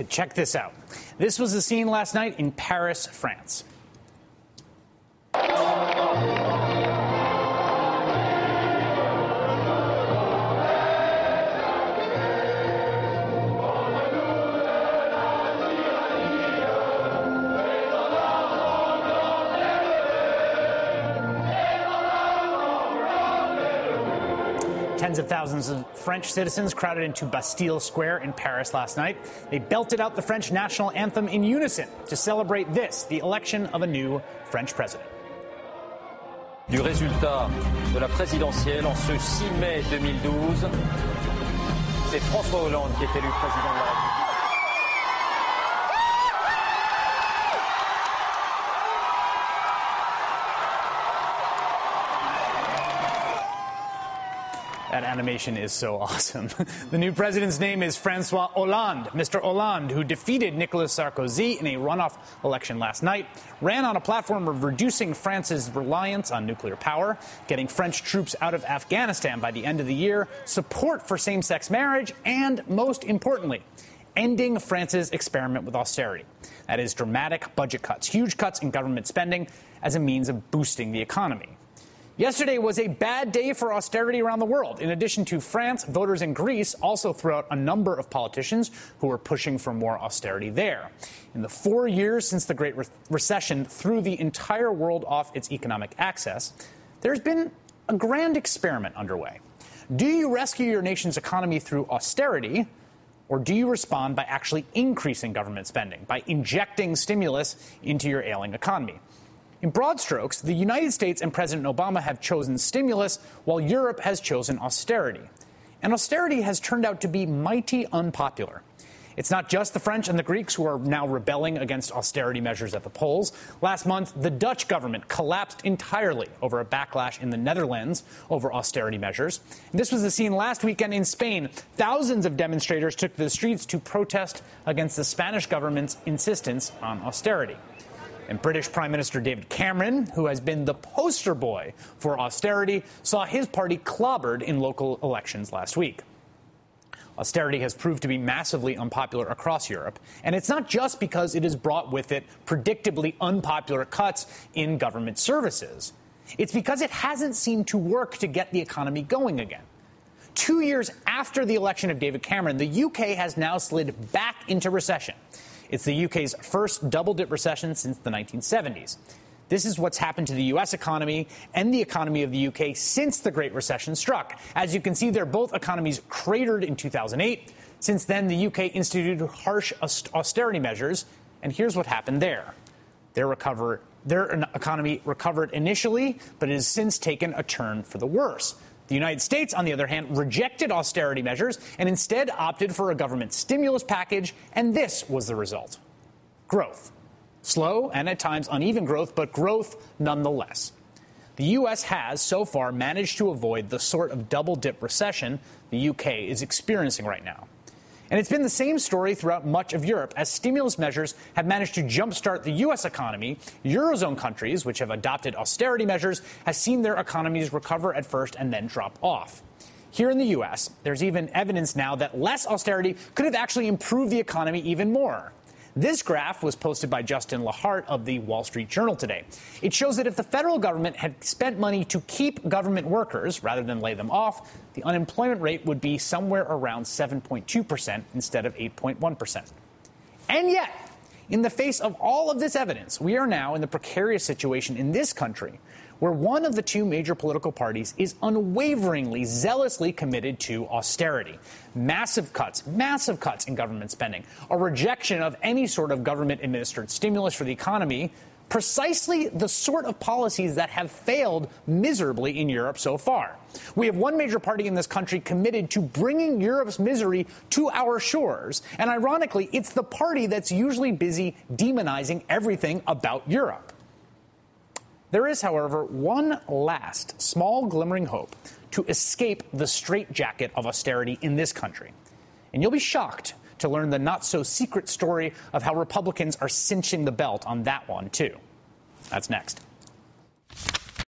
check this out. This was the scene last night in Paris, France. Tens of thousands of French citizens crowded into Bastille Square in Paris last night. They belted out the French national anthem in unison to celebrate this, the election of a new French president. Du résultat de la présidentielle en ce 6 mai 2012, c'est François Hollande qui est élu président de la République. That animation is so awesome. The new president's name is François Hollande. Mr. Hollande, who defeated Nicolas Sarkozy in a runoff election last night, ran on a platform of reducing France's reliance on nuclear power, getting French troops out of Afghanistan by the end of the year, support for same-sex marriage, and, most importantly, ending France's experiment with austerity. That is, dramatic budget cuts, huge cuts in government spending as a means of boosting the economy. Yesterday was a bad day for austerity around the world. In addition to France, voters in Greece also threw out a number of politicians who were pushing for more austerity there. In the 4 years since the Great Recession threw the entire world off its economic axis, there's been a grand experiment underway. Do you rescue your nation's economy through austerity, or do you respond by actually increasing government spending, by injecting stimulus into your ailing economy? In broad strokes, the United States and President Obama have chosen stimulus, while Europe has chosen austerity. And austerity has turned out to be mighty unpopular. It's not just the French and the Greeks who are now rebelling against austerity measures at the polls. Last month, the Dutch government collapsed entirely over a backlash in the Netherlands over austerity measures. And this was the scene last weekend in Spain. Thousands of demonstrators took to the streets to protest against the Spanish government's insistence on austerity. And British Prime Minister David Cameron, who has been the poster boy for austerity, saw his party clobbered in local elections last week. Austerity has proved to be massively unpopular across Europe, and it's not just because it has brought with it predictably unpopular cuts in government services. It's because it hasn't seemed to work to get the economy going again. 2 years after the election of David Cameron, the UK has now slid back into recession. It's the UK's first double-dip recession since the 1970s. This is what's happened to the U.S. economy and the economy of the UK since the Great Recession struck. As you can see, they're both economies cratered in 2008. Since then, the UK instituted harsh austerity measures, and here's what happened there. Their economy recovered initially, but it has since taken a turn for the worse. The United States, on the other hand, rejected austerity measures and instead opted for a government stimulus package, and this was the result. Growth. Slow and at times uneven growth, but growth nonetheless. The U.S. has, so far, managed to avoid the sort of double-dip recession the U.K. is experiencing right now. And it's been the same story throughout much of Europe. As stimulus measures have managed to jumpstart the U.S. economy, Eurozone countries, which have adopted austerity measures, have seen their economies recover at first and then drop off. Here in the U.S., there's even evidence now that less austerity could have actually improved the economy even more. This graph was posted by Justin Lahart of the Wall Street Journal today. It shows that if the federal government had spent money to keep government workers rather than lay them off, the unemployment rate would be somewhere around 7.2% instead of 8.1%. And yet, in the face of all of this evidence, we are now in the precarious situation in this country where one of the two major political parties is unwaveringly, zealously committed to austerity. Massive cuts in government spending, a rejection of any sort of government-administered stimulus for the economy, precisely the sort of policies that have failed miserably in Europe so far. We have one major party in this country committed to bringing Europe's misery to our shores, and ironically, it's the party that's usually busy demonizing everything about Europe. There is, however, one last small glimmering hope to escape the straitjacket of austerity in this country. And you'll be shocked to learn the not-so-secret story of how Republicans are cinching the belt on that one, too. That's next.